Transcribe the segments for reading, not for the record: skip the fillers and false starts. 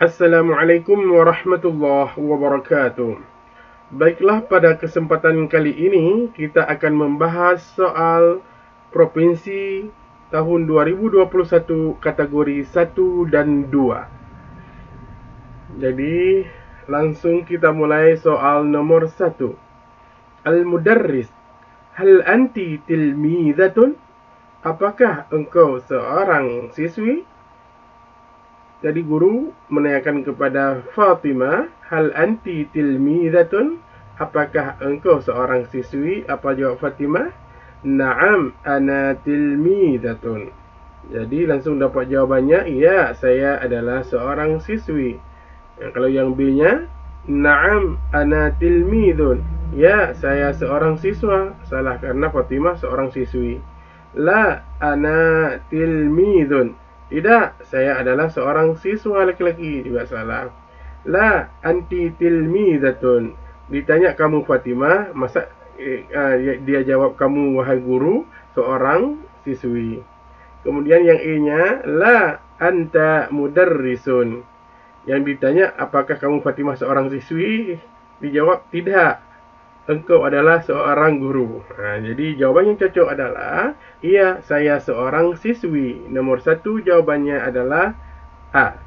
Assalamualaikum warahmatullahi wabarakatuh. Baiklah, pada kesempatan kali ini kita akan membahas soal Provinsi tahun 2021 kategori 1 dan 2. Jadi, langsung kita mulai soal nomor 1. Al-Mudarris, hal anti tilmizatun? Apakah engkau seorang siswi? Jadi guru menanyakan kepada Fatimah, hal anti tilmizatun? Apakah engkau seorang siswi? Apa jawab Fatimah? Na'am, ana tilmizatun. Jadi langsung dapat jawabannya, ya, saya adalah seorang siswi. Kalau yang B-nya, na'am, ana tilmizun. Ya, saya seorang siswa. Salah karena Fatimah seorang siswi. La, ana tilmizun. Tidak, saya adalah seorang siswa laki-laki. Juga salah. La, anti tilmizatun. Ditanya kamu Fatimah, masa dia jawab kamu wahai guru, seorang siswi. Kemudian yang E-nya, la, anta mudarrisun. Yang ditanya, apakah kamu Fatimah seorang siswi? Dijawab, tidak, engkau adalah seorang guru. Jadi jawaban yang cocok adalah, iya, saya seorang siswi. Nomor 1 jawabannya adalah A.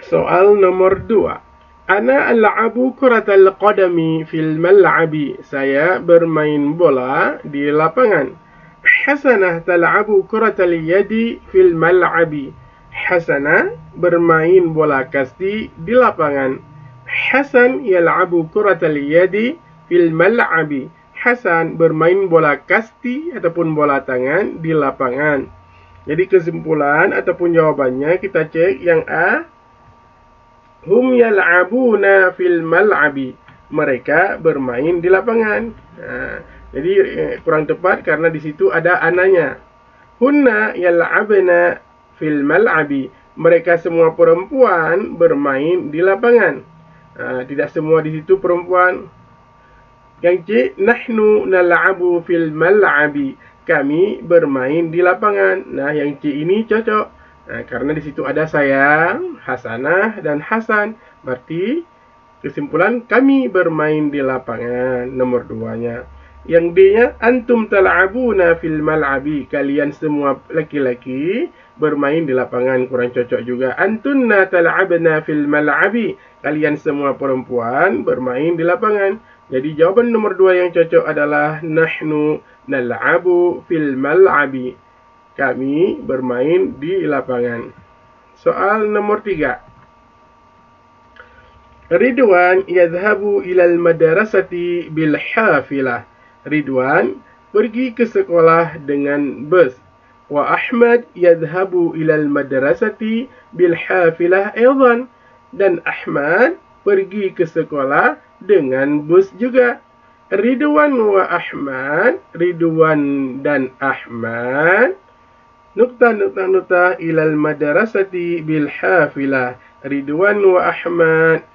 Soal nomor 2. Ana al'abu kuratal qadami fil mal'abi. Saya bermain bola di lapangan. Hasanah tal'abu kuratal yadi fil mal'abi. Hasanah bermain bola kasti di lapangan. Hasan yal'abu kuratal yadi fil mal'abi. Hasan bermain bola kasti ataupun bola tangan di lapangan. Jadi kesimpulan ataupun jawabannya kita cek yang A. Hum yal'abuna fil mal'abi. Mereka bermain di lapangan. Jadi kurang tepat karena di situ ada ananya. Hunna yal'abna fil mal'abi. Mereka semua perempuan bermain di lapangan. Tidak semua di situ perempuan. Yang C, nahnu nal'abu fil mal'abi. Kami bermain di lapangan. Nah, yang C ini cocok. Karena di situ ada saya, Hasanah, dan Hasan. Berarti kesimpulan kami bermain di lapangan. Nomor 2-nya. Yang D-nya, antum tal'abuna fil mal'abi. Kalian semua laki-laki bermain di lapangan. Kurang cocok juga. Antunna tal'abna fil mal'abi. Kalian semua perempuan bermain di lapangan. Jadi jawaban nomor 2 yang cocok adalah nahnu nal'abu fil mal'abi. Kami bermain di lapangan. Soal nomor 3. Ridwan yadhhabu ilal madrasati bil hafilah. Ridwan pergi ke sekolah dengan bus. Wa Ahmad yadhhabu ilal madrasati bil hafilah aidan. Dan Ahmad pergi ke sekolah dengan bus juga. Ridwan wa Ahmad, Ridwan dan Ahmad, nukta ilal madrasati bil hafilah. Ridwan wa Ahmad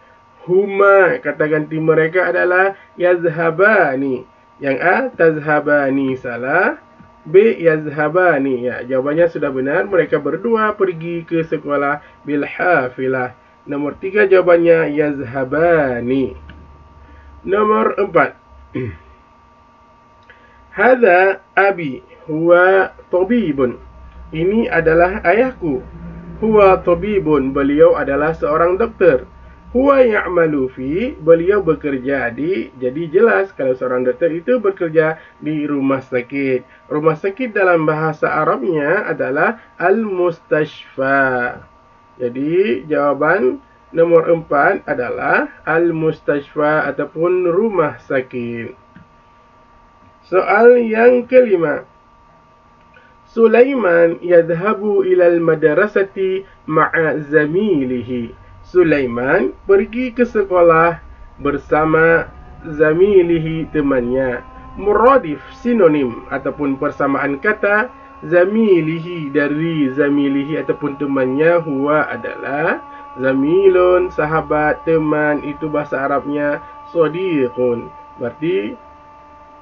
huma, kata ganti mereka adalah yazhabani. Yang A, tazhabani, salah. B, yazhabani. Ya, jawabannya sudah benar. Mereka berdua pergi ke sekolah bil hafilah. Nomor 3 jawabannya yazhabani. Nomor 4. Hadza abi huwa tabibun. Ini adalah ayahku. Huwa tabibun, beliau adalah seorang dokter. Huwa ya'malu fi, beliau bekerja di. Jadi jelas kalau seorang dokter itu bekerja di rumah sakit. Rumah sakit dalam bahasa Arabnya adalah al-mustashfa. Jadi jawaban nomor 4 adalah al-mustashfa ataupun rumah sakit. Soal yang kelima. Sulaiman yadhhabu ilal madrasati ma'a zamilihi. Sulaiman pergi ke sekolah bersama zamilihi, temannya. Muradif, sinonim ataupun persamaan kata zamilihi dari zamilihi ataupun temannya. Huwa adalah zamilun, sahabat, teman. Itu bahasa Arabnya sadiqun. Berarti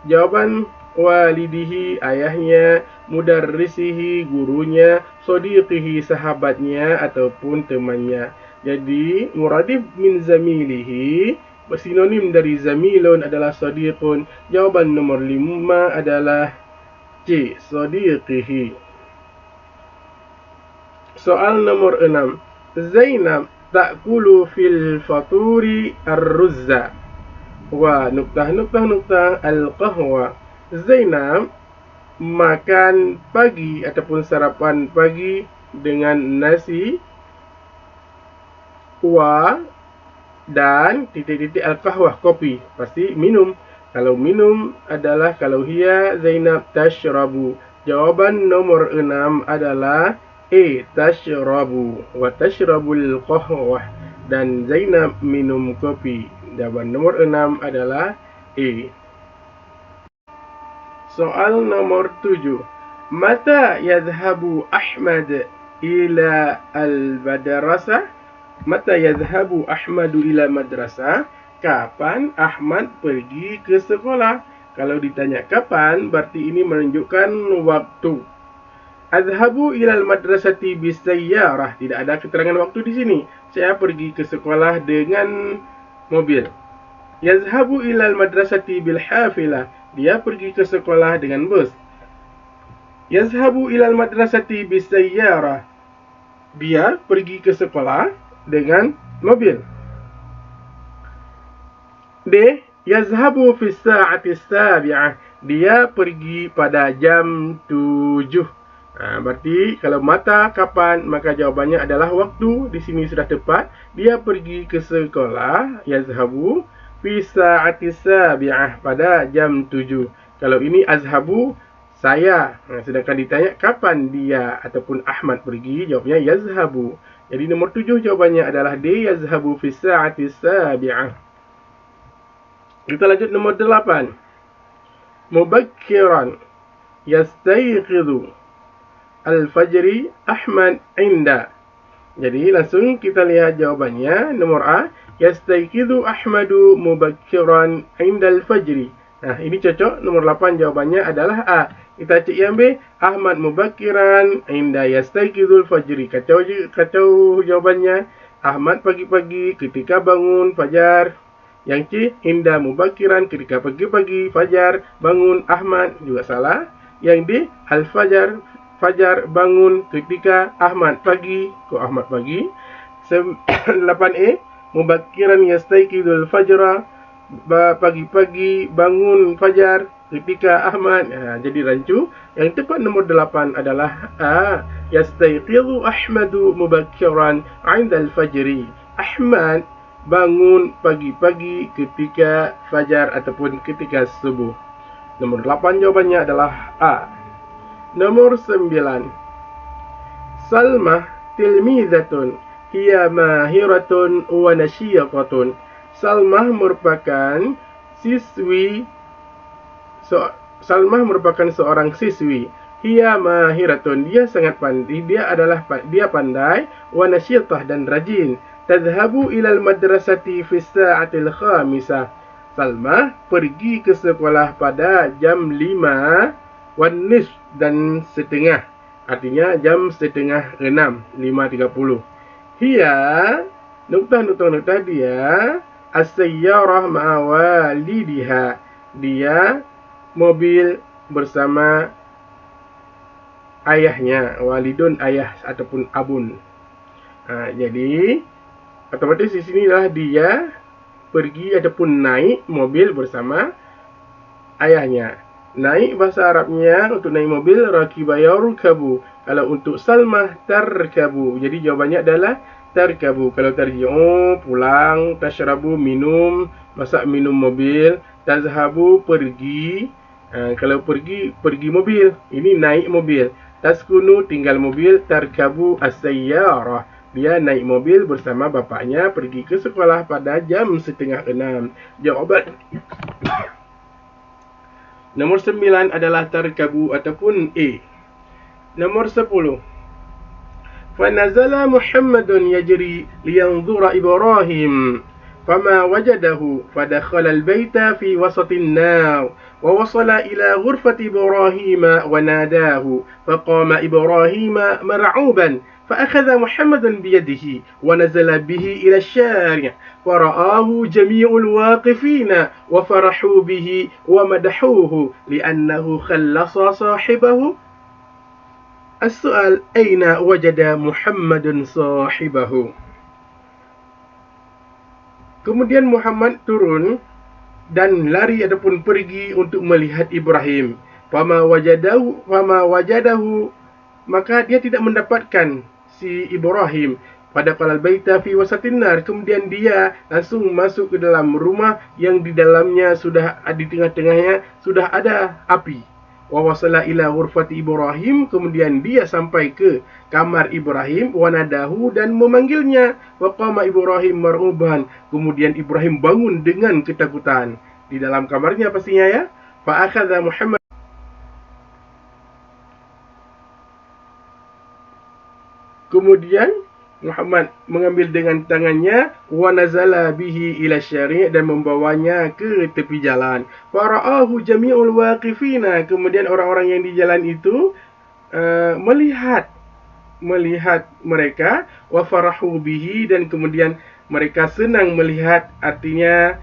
jawaban walidihi, ayahnya, mudarrisihi, gurunya, sadiqihi, sahabatnya ataupun temannya. Jadi muradif min zamilihi, sinonim dari zamilun adalah sadiqun. Jawaban nomor 5 adalah C, sadiqihi. Soal nomor 6. Zainab ta'kulu fil faturi ar-ruzza wa nuktah al-qahwa. Zainab makan pagi ataupun sarapan pagi dengan nasi wa dan titik-titik al-qahwah, kopi. Pasti minum. Kalau minum adalah kalau hiya Zainab tashrabu. Jawaban nomor 6 adalah E, tashrabu. Wa tashrabul qahwah. Dan Zainab minum kopi. Jawaban nomor 6 adalah E. Soal nomor 7. Mata yadhhabu Ahmad ila al-madrasah? Mata yadhhabu Ahmadu ila madrasah? Kapan Ahmad pergi ke sekolah? Kalau ditanya kapan, berarti ini menunjukkan waktu. Adhabu ilal madrasati bisayyarah. Tidak ada keterangan waktu di sini. Saya pergi ke sekolah dengan mobil. Yazhabu ilal madrasati bil hafilah. Dia pergi ke sekolah dengan bus. Yazhabu ilal madrasati bisayyarah. Dia pergi ke sekolah dengan mobil. D. Yazhabu fi sa'ati sabi'ah. Dia pergi pada jam 7. Berarti kalau mata kapan, maka jawabannya adalah waktu. Di sini sudah tepat. Dia pergi ke sekolah, yazhabu fi sa'ati sabi'ah, pada jam 7. Kalau ini azhabu, saya. Sedangkan ditanya kapan dia ataupun Ahmad pergi, jawabnya yazhabu. Jadi nomor 7 jawabannya adalah D, yazhabu fi sa'ati sabi'ah. Kita lanjut nomor 8. Mubakkiran yastayqidhu al-fajri Ahmad inda. Jadi langsung kita lihat jawabannya. Nomor A, yastayqidhu Ahmadu mubakkiran inda al-fajri. Nah, ini cocok. Nomor 8 jawabannya adalah A. Kita cek yang B, Ahmad mubakkiran inda yastayqidhu al-fajri. Kacau jawabannya. Ahmad pagi-pagi ketika bangun fajar. Yang C, inda mubakkiran ketika pagi-pagi fajar bangun Ahmad, juga salah. Yang D, al-fajar, fajar bangun ketika Ahmad pagi. Kok Ahmad pagi? 8E, mubakkiran yastayqidul fajra, pagi-pagi bangun fajar ketika Ahmad. Jadi rancu. Yang tepat nomor 8 adalah A, yastayqidhu Ahmadu mubakkiran 'inda al-fajri. Ahmad bangun pagi-pagi ketika fajar ataupun ketika subuh. Nomor 8 jawabannya adalah A. Nomor 9. Salmah tilmizatun hiya mahiratun wa nasyiqatun. Salmah merupakan seorang siswi. Hiya mahiratun, dia sangat pandai, dia pandai, wa nasyiqah, dan rajin. Tadhhabu ilal madrasati fi sa'atil khamisah. Salmah pergi ke sekolah pada jam 5 wan nisf, dan setengah. Artinya jam setengah 6, 5.30. Hiya, nuktah dia, as-sayyarah ma'awalidiha. Dia mobil bersama ayahnya. Walidun, ayah ataupun abun. Jadi otomatis di sinilah dia pergi ataupun naik mobil bersama ayahnya. Naik bahasa Arabnya untuk naik mobil rakiba yarkabu. Kalau untuk Salmah tarkabu. Jadi jawabannya adalah tarkabu. Kalau tarji'u pulang, tashrabu minum, masak minum mobil, tazhabu pergi. Kalau pergi mobil. Ini naik mobil. Taskunu tinggal mobil, tarkabu as-sayyarah. Dia naik mobil bersama bapaknya pergi ke sekolah pada jam setengah 6. Jawaban nomor 9 adalah tarkabu ataupun A. Nomor 10. Fanazala Muhammadun yajri liyanzura Ibrahim فما وجده فدخل البيت في وسط النار ووصل إلى غرفة إبراهيم وناداه فقام إبراهيم مرعوبا فأخذ محمد بيده ونزل به إلى الشارع فرآه جميع الواقفين وفرحوا به ومدحوه لأنه خلص صاحبه. السؤال: أين وجد محمد صاحبه؟ Kemudian Muhammad turun dan lari ataupun pergi untuk melihat Ibrahim. Fama wajadahu, maka dia tidak mendapatkan si Ibrahim. Pada qalal baita fi wasatin nar, kemudian dia langsung masuk ke dalam rumah yang di dalamnya di tengah-tengahnya sudah ada api. Wa wasala ila ghurfati Ibrahim, kemudian dia sampai ke kamar Ibrahim, wanadahu, dan memanggilnya. Wa qama Ibrahim mar'uban, kemudian Ibrahim bangun dengan ketakutan di dalam kamarnya pastinya ya. Fa akhadha Muhammad, kemudian Muhammad mengambil dengan tangannya, wa nazala bihi ila syari' dan membawanya ke tepi jalan. Fara'ahu jami'ul waqifina, kemudian orang-orang yang di jalan itu melihat mereka, wa farahu bihi, dan kemudian mereka senang melihat, artinya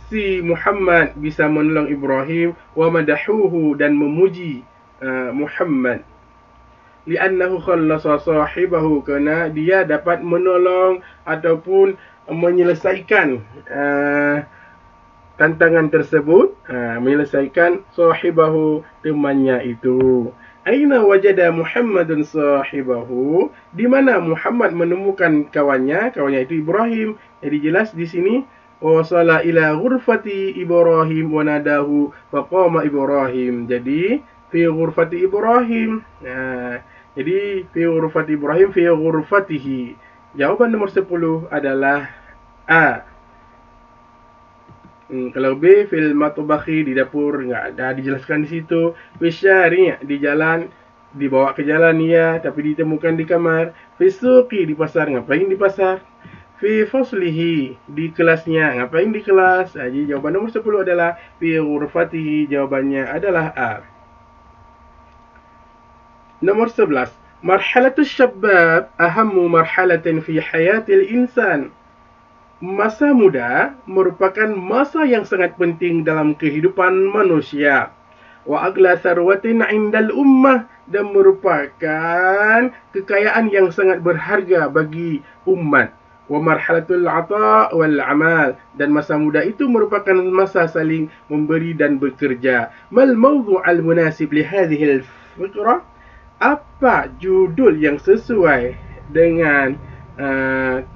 si Muhammad bisa menolong Ibrahim, wa madahuhu, dan memuji Muhammad. Li'annahu khallasa sahibahu, kerana dia dapat menolong ataupun menyelesaikan tantangan tersebut, menyelesaikan sahibahu, temannya itu. Aina wajada Muhammadun sahibahu, di mana Muhammad menemukan kawannya itu Ibrahim. Jadi jelas di sini wasala ila ghurfati Ibrahim wa nadahu faqama Ibrahim. Jadi fi ghurfati Ibrahim. Jadi fi ghurfati Ibrahim fi ghurfatihi. Jawaban nomor 10 adalah A. Kalau B, fil matbakhi, di dapur, enggak ada dijelaskan di situ. Fi syari', di jalan, dibawa ke jalan ya, tapi ditemukan di kamar. Fi suqi, di pasar, ngapain di pasar? Fi faslihi, di kelasnya, ngapain di kelas? Jadi jawaban nomor 10 adalah fi ghurfatihi, jawabannya adalah A. Nomor 11. Marhalatus syabab ahammu marhalatin fi hayatil insan. Masa muda merupakan masa yang sangat penting dalam kehidupan manusia. Wa agla sarwatin indal ummah, dan merupakan kekayaan yang sangat berharga bagi umat. Wa marhalatul ata wal amal, dan masa muda itu merupakan masa saling memberi dan bekerja. Mal mawdu'al munasib li hadhihi al-fiqrah, apa judul yang sesuai dengan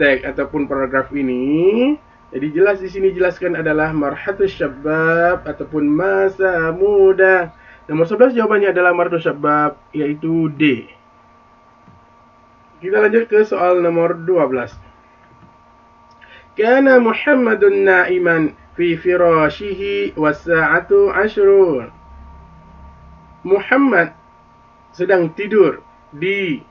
tag ataupun paragraf ini? Jadi jelas di sini jelaskan adalah marhatus syabab ataupun masa muda. Nomor 11 jawabannya adalah marhatus syabab, yaitu D. Kita lanjut ke soal nomor 12. Kana Muhammadun na'iman fi firashihi was-sa'atu 'ashrun. Muhammad sedang tidur di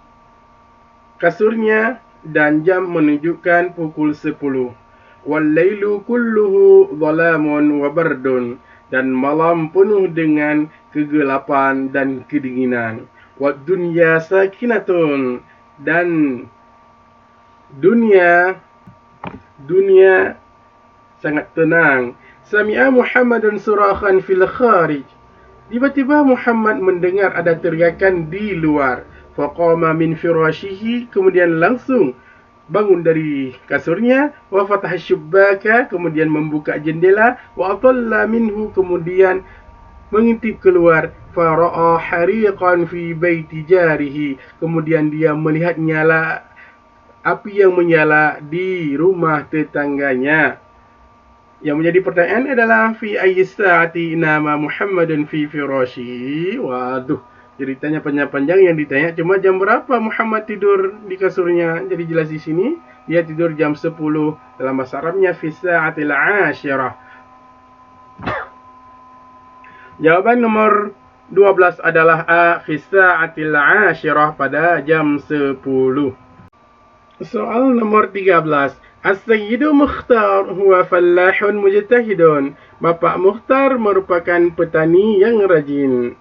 kasurnya dan jam menunjukkan pukul 10. Wal-lailu kulluhu dhalamun wa bardun, dan malam penuh dengan kegelapan dan kedinginan. Wad dunya sakinatun, dan dunia sangat tenang. Sami'a Muhammadun surakhan fil kharij. Tiba-tiba Muhammad mendengar ada teriakan di luar. Faqama min firashihi, kemudian langsung bangun dari kasurnya. Wa fataha syubbaka, kemudian membuka jendela. Wa atalla minhu, kemudian mengintip keluar. Fara'a hariqan fi baiti jarihi, kemudian dia melihat nyala api yang menyala di rumah tetangganya. Yang menjadi pertanyaan adalah fi ayyi sa'ati nama Muhammadun fi firashihi. Waduh, ceritanya panjang-panjang yang ditanya. Cuma jam berapa Muhammad tidur di kasurnya? Jadi jelas di sini dia tidur jam 10. Dalam bahasa Arabnya fi sa'atil 'ashirah. Jawaban nomor 12 adalah A, fi sa'atil 'ashirah, pada jam 10. Soal nomor 13. As-Sayyidu Mukhtar huwa fallahun mujtahidun. Bapak Mukhtar merupakan petani yang rajin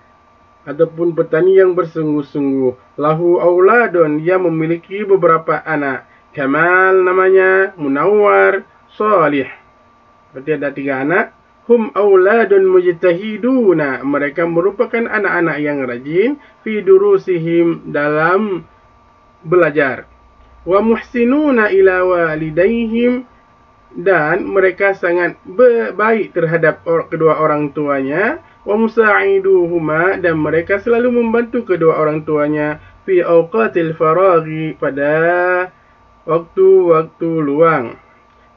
ataupun petani yang bersungguh-sungguh. Lahu auladun, dia memiliki beberapa anak. Kamal namanya, Munawwar, Salih. Berarti ada 3 anak. Hum auladun mujtahiduna, mereka merupakan anak-anak yang rajin fi durusihim, dalam belajar. Wa muhsinuna ila walidaihim, dan mereka sangat baik terhadap kedua orang tuanya. Wa musa'iduhuma, dan mereka selalu membantu kedua orang tuanya fi awqatil faraghi, pada waktu-waktu luang.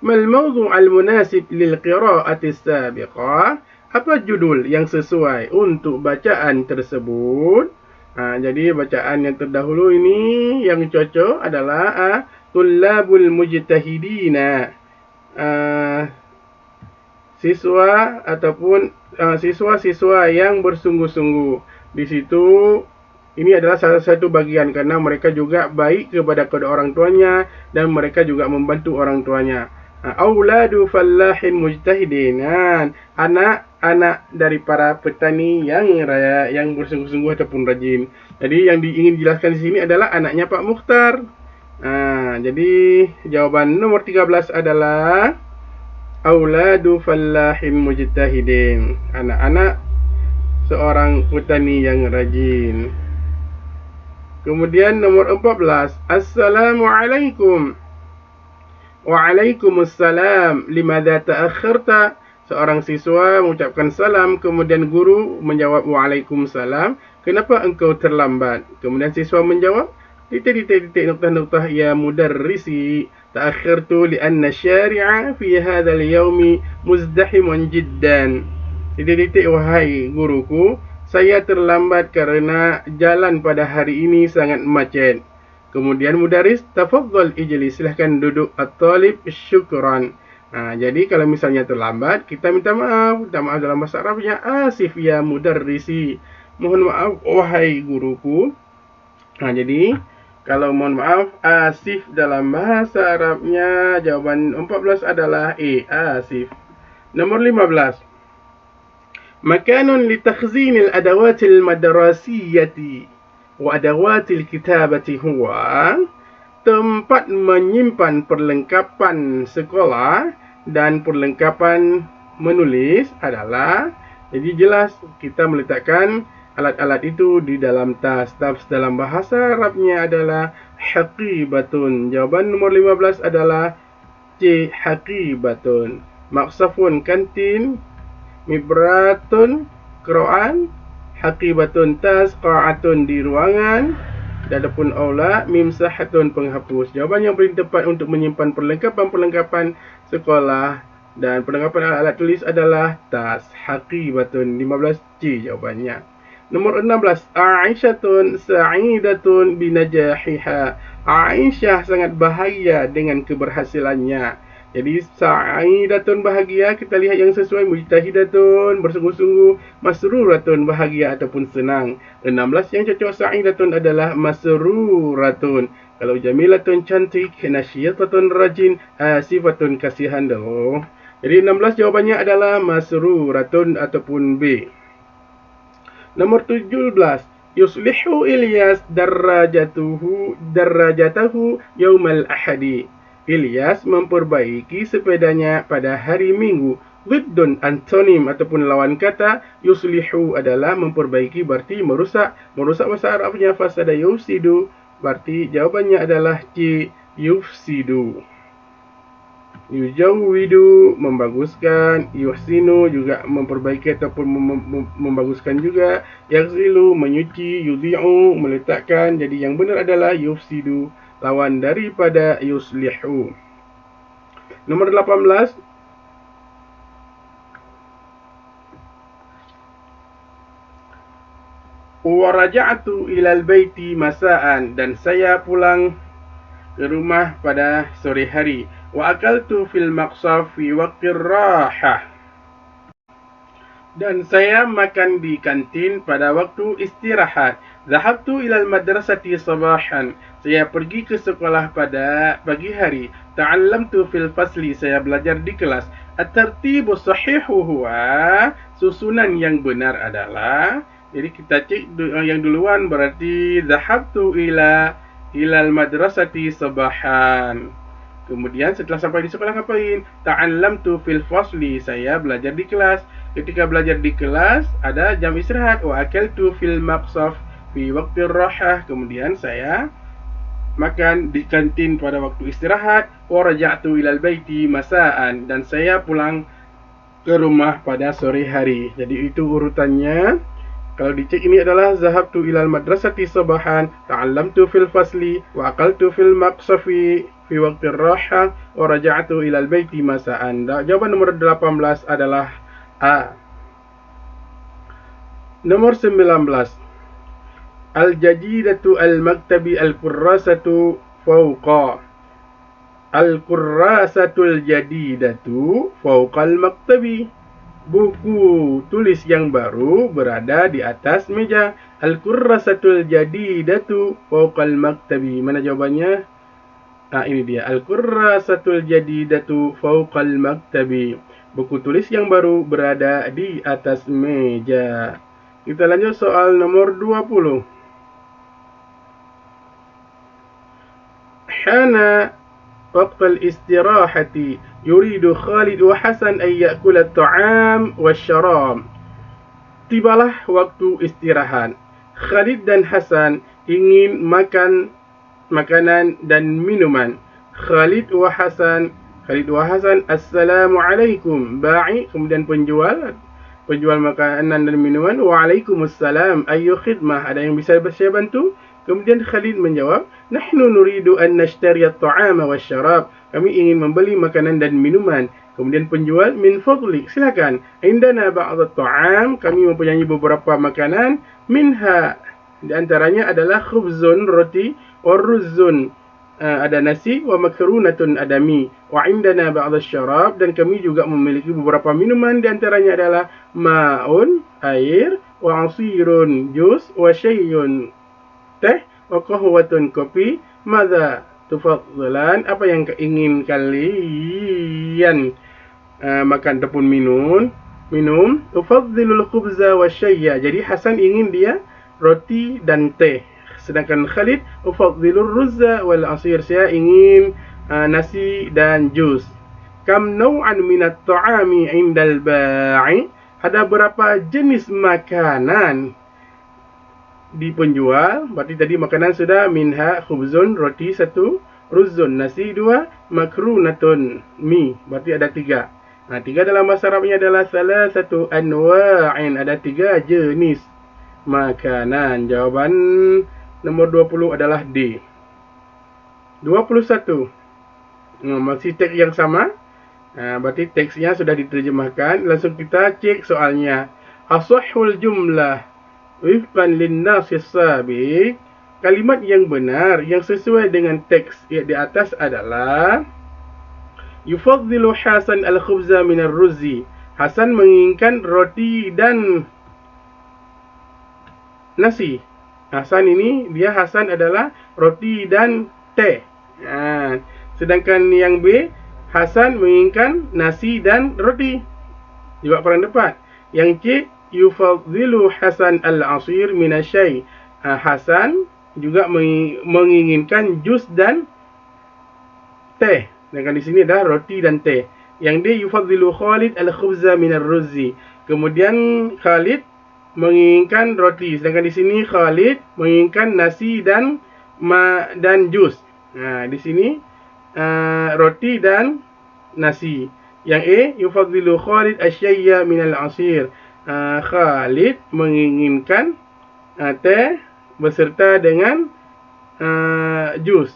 Mal mawdu'al munasib lil qira'ati sabiqah, apa judul yang sesuai untuk bacaan tersebut? Jadi bacaan yang terdahulu ini yang cocok adalah Tullabul Mujtahidina, siswa ataupun siswa-siswa yang bersungguh-sungguh. Di situ ini adalah salah satu bagian karena mereka juga baik kepada kedua orang tuanya dan mereka juga membantu orang tuanya. Auladu fallahin mujtahidin, anak-anak dari para petani yang bersungguh-sungguh ataupun rajin. Jadi yang ingin dijelaskan di sini adalah anaknya Pak Mukhtar. Jadi jawaban nomor 13 adalah auladu fallahin mujtahidin, anak-anak seorang petani yang rajin. Kemudian nomor 14, Assalamualaikum. Waalaikumsalam. Limadha ta'akhirta? Seorang siswa mengucapkan salam, kemudian guru menjawab waalaikumsalam. Kenapa engkau terlambat? Kemudian siswa menjawab, titik nuktah ya mudarrisi, ta'akhirtu li'anna syari'a fi hadzal yaumi muzdahimun jiddan. Titik wahai guruku, saya terlambat karena jalan pada hari ini sangat macet. Kemudian mudaris, tafadhal ijlis, silahkan duduk. At-talib, syukran. Jadi kalau misalnya terlambat, kita minta maaf. Minta maaf dalam bahasa Arabnya, asif ya mudarrisi, mohon maaf wahai guruku. Jadi kalau mohon maaf, asif dalam bahasa Arabnya, jawaban 14 adalah E, asif. Nomor 15. Makanun li takhzinil adawatil madrasiyati wa adawatil kitabati huwa, tempat menyimpan perlengkapan sekolah dan perlengkapan menulis adalah. Jadi jelas kita meletakkan alat-alat itu di dalam tas. Tas dalam bahasa Arabnya adalah haqibatun. Jawaban nomor 15 adalah C, haqibatun. Maqsafun, kantin. Mibratun, Quran. Haqibatun, tas. Qa'atun, di ruangan. Adapun aula, mimsahatun, penghapus. Jawaban yang paling tepat untuk menyimpan perlengkapan-perlengkapan sekolah dan perlengkapan alat tulis adalah tas. Haqibatun, 15C jawabannya. Nomor 16, Aisyatun sa'idatun binajahiha. Aisyah sangat bahagia dengan keberhasilannya. Jadi sa'idatun, bahagia, kita lihat yang sesuai. Mujtahidatun, bersungguh-sungguh. Masruratun, bahagia ataupun senang. 16 yang cocok sa'idatun adalah masruratun. Kalau jamilatun, cantik. Nasyiatatun, rajin. Asifatun, kasihan. Jadi 16 jawabannya adalah masruratun ataupun B. Nomor 17, Yuslihu Ilyas darajatahu yaumal ahadi. Ilyas memperbaiki sepedanya pada hari Minggu. Ziddun, antonim ataupun lawan kata yuslihu adalah memperbaiki, berarti merusak. Merusak bahasa Arabnya fasada yufsidu, berarti jawabannya adalah C, yufsidu. Yujawwidu, membaguskan. Yuhsinu, juga memperbaiki ataupun membaguskan juga. Yaghsilu, menyuci. Yudhi'u, meletakkan. Jadi yang benar adalah yufsidu, lawan daripada yuslihu. Nomor 18, wa raja'tu ilal baiti masa'an, dan saya pulang ke rumah pada sore hari. Wa akaltu fil maqsaf fi waqtir rahah, dan saya makan di kantin pada waktu istirahat. Zahabtu ilal madrasati sabahan. Saya pergi ke sekolah pada pagi hari. Ta'allamtu fil fasli. Saya belajar di kelas. At-tartibu sahihu huwa. Susunan yang benar adalah. Jadi kita cek yang duluan berarti zahabtu ilal madrasati sabahan. Kemudian setelah sampai di sekolah ngapain? Ta'allamtu fil fasli. Saya belajar di kelas. Ketika belajar di kelas ada jam istirahat. Wa akaltu fil maqsaf fi waktu rahah. Kemudian saya makan di kantin pada waktu istirahat. Wa raja'tu ilal baiti masaan. Dan saya pulang ke rumah pada sore hari. Jadi itu urutannya. Kalau dicek ini adalah zahabtu ilal madrasati sabahan, ta'allamtu fil fasli, wa akaltu fil maqsafi fi waktu rahah, wa raja'tu ilal baiti masaan. Jawaban nomor 18 adalah A. Nomor 19. Al-jadidatu al-maktabi al-kurrasatu fawqa. Al-kurrasatul jadidatu fawqa al-maktabi. Buku tulis yang baru berada di atas meja. Al-kurrasatul jadidatu fawqa al-maktabi. Mana jawabannya? Ini dia. Al-kurrasatul jadidatu fawqa al-maktabi. Buku tulis yang baru berada di atas meja. Kita lanjut soal nomor 20. Hana وقت الاستراحة يريد خالد وحسن أن يأكل الطعام والشراب. Tibalah waktu istirahat. Khalid dan Hasan ingin makan makanan dan minuman. Khalid wa Hasan, Assalamualaikum. Ba'i, kemudian penjual makanan dan minuman. Waalaikumsalam. Ayu khidmah, ada yang bisa saya bantu? Kemudian Khalid menjawab, Nahnu nuridu an nashtari at-ta'ama wasyarab. Kami ingin membeli makanan dan minuman. Kemudian penjual, min fadlik, silakan. Indana ba'd at-ta'am, kami mempunyai beberapa makanan. Minha, di antaranya adalah khubzun, roti, wa ruzzun, ada nasi, wa makrunatun, ada mie. Wa indana ba'd asy-syarab, dan kami juga memiliki beberapa minuman. Di antaranya adalah ma'un, air, wa asirun, jus, wa syai'un, teh, wa qahwatun, kopi. Madza tufaddalan, apa yang ingin kalian makan ataupun minum. Tufaddilul khubza wa syayya. Jadi Hasan ingin dia roti dan teh. Sedangkan Khalid ufaddilur ruzza wal asir. Saya ingin nasi dan jus. Kam naw'an minat ta'ami indal ba'i. Ada berapa jenis makanan di penjual? Berarti tadi makanan sudah. Minha khubzun, roti 1, ruzzun, nasi 2, makrunatun, mie. Berarti ada 3. 3 dalam bahasa Arabnya adalah salah satu anwa'in. Ada 3 jenis makanan. Jawaban nomor 20 adalah D. 21. Masih teks yang sama. Berarti teksnya sudah diterjemahkan. Langsung kita cek soalnya. Asahhul jumlah wifqan linnas as-sabiq. Kalimat yang benar yang sesuai dengan teks yang di atas adalah yufaddilu Hasan al-khubza min ar-ruzzi. Hasan menginginkan roti dan nasi. Hasan adalah roti dan teh. Sedangkan yang B, Hasan menginginkan nasi dan roti. Juga kurang tepat. Yang C, yufaddilu Hasan al-asir min asy-syai. Hasan juga menginginkan jus dan teh. Sedangkan di sini adalah roti dan teh. Yang D, yufaddilu Khalid al-khubza min ar-ruzzi. Kemudian Khalid menginginkan roti. Sedangkan di sini Khalid menginginkan nasi dan jus. Di sini roti dan nasi. Yang A, yufaddilu Khalid asy-syayya min al-asir. Khalid menginginkan teh beserta dengan jus.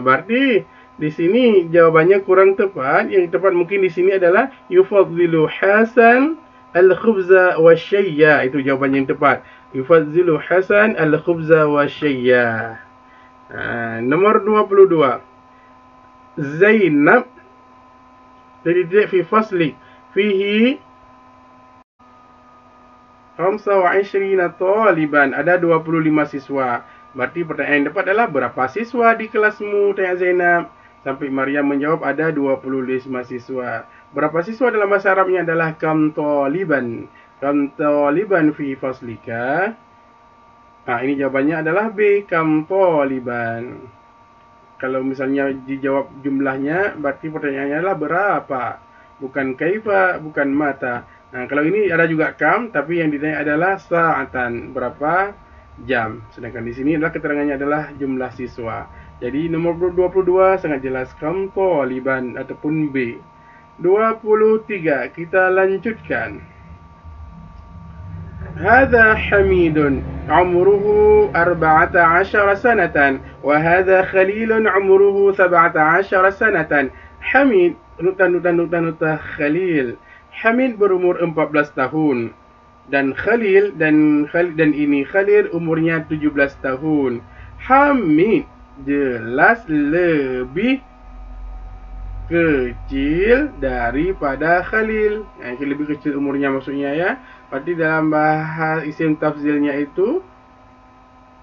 Berarti di sini jawabannya kurang tepat. Yang tepat mungkin di sini adalah yufaddilu Hasan al-khubza wasyayya. Itu jawaban yang tepat. Yufaddilu Hasan al-khubza wasyayya. Nomor 22. Zainab jadi fi fasli fihi 25 taliban. Ada 25 siswa. Berarti pertanyaan yang dapat adalah berapa siswa di kelasmu, Tanya Zainab? Sampai Maryam menjawab ada 25 siswa. Berapa siswa dalam bahasa Arabnya adalah kam taliban. Kam taliban fi faslika. Ini jawabannya adalah B, kam taliban. Kalau misalnya dijawab jumlahnya, berarti pertanyaannya adalah berapa? Bukan kaifa, bukan mata. Kalau ini ada juga kam, tapi yang ditanya adalah sa'atan, berapa jam. Sedangkan di sini adalah keterangannya adalah jumlah siswa. Jadi nomor 22 sangat jelas, kam taliban ataupun B. 23, kita lanjutkan. هذا حميد عمره 14 سنة وهذا خليل عمره 17 سنة. Hamid, nuta Khalil. Hamid berumur 14 tahun dan Khalil dan ini Khalil umurnya 17 tahun. Hamid jelas lebih kecil daripada Khalil. Lebih kecil umurnya maksudnya ya. Berarti dalam bahasa isim tafzilnya itu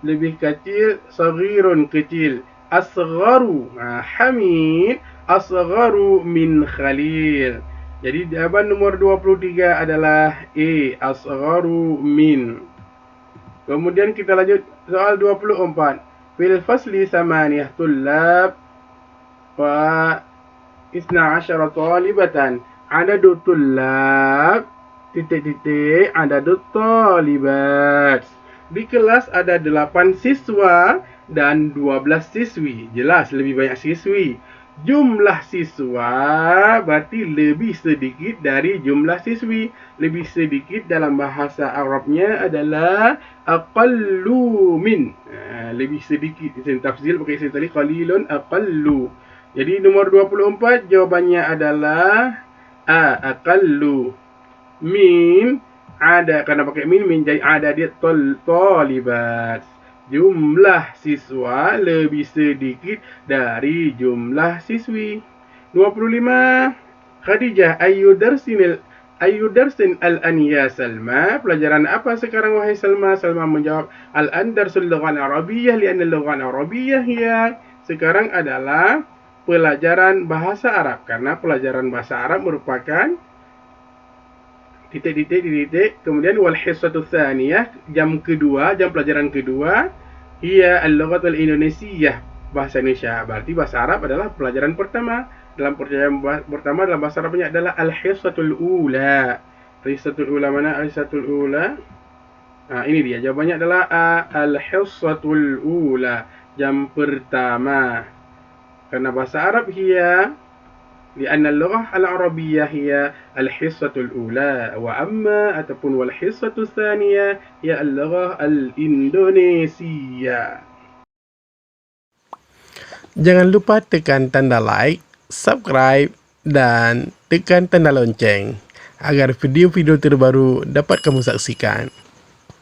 lebih kecil, saghirun kecil, asgharu. Hamid asgharu min Khalil. Jadi jawaban nomor 23 adalah E, asgharu min. Kemudian kita lanjut soal 24. Fil fasli samaniyah tullab wa 12 talibatan. Adadu tullab titik-titik adadu talibat. Di kelas ada 8 siswa dan 12 siswi. Jelas lebih banyak siswi. Jumlah siswa berarti lebih sedikit dari jumlah siswi. Lebih sedikit dalam bahasa Arabnya adalah aqallu min. Lebih sedikit. Isim tafzil pakai isim tadi qalilun aqallu. Jadi nomor 24 jawabannya adalah A, aqallu. Min ada, karena pakai min jadi ada dia talibat. Jumlah siswa lebih sedikit dari jumlah siswi. 25. Khadijah ayu darsin al-an ya Salma. Pelajaran apa sekarang wahai Salma? Salma menjawab al-an darsul lughah al-arabiyyah lianna lughah al-arabiyyah hiya. Sekarang adalah pelajaran bahasa Arab, karena pelajaran bahasa Arab merupakan titik. Kemudian wal hissatu tsaniyah, jam pelajaran kedua, hiya al-lughatul indonesiyyah, bahasa Indonesia. Berarti bahasa Arab adalah pelajaran pertama. Dalam pelajaran pertama dalam bahasa Arabnya adalah al-hissatul ula. Hissatul ula mana? Hissatul ula. Ini dia jawabannya adalah al-hissatul ula, jam pertama. Karena bahasa Arab hiya لأن اللغة العربية هي الحصة الأولى وأما ataupun والحصة الثانية هي اللغة الإندونيسية. Jangan lupa tekan tanda like, subscribe, dan tekan tanda lonceng agar video-video terbaru dapat kamu saksikan.